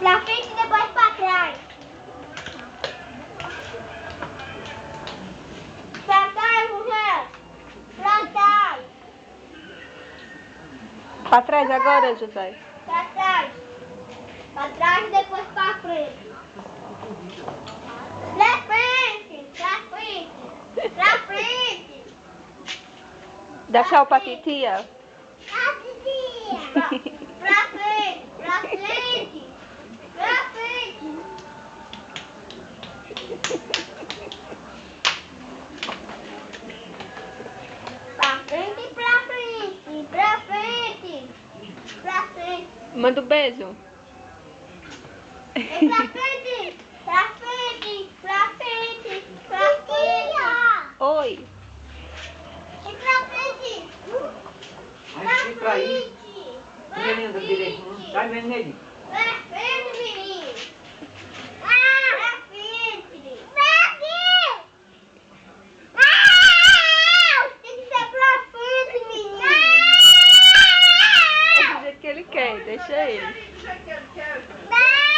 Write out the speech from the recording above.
Pra frente e depois pra trás. Pra trás, mulher. Pra trás. Pra trás agora, José. Pra trás. Pra trás e depois pra frente. Pra frente. Pra frente. Pra frente. Dá tchau pra titia. Pra frente. Pra frente. Pra frente. Pra frente. Pra frente, pra frente. Pra frente. Pra frente. Manda um beijo. É pra frente. Pra frente. Pra frente. Pra frente. Oi. É pra frente. Aí fica aí. Frente. Menino direito. Sai vendo nele. Pra frente, menino. Pra frente. Pra aqui. Tem que ser pra frente, menino. É do jeito que ele quer, deixa ele. Não.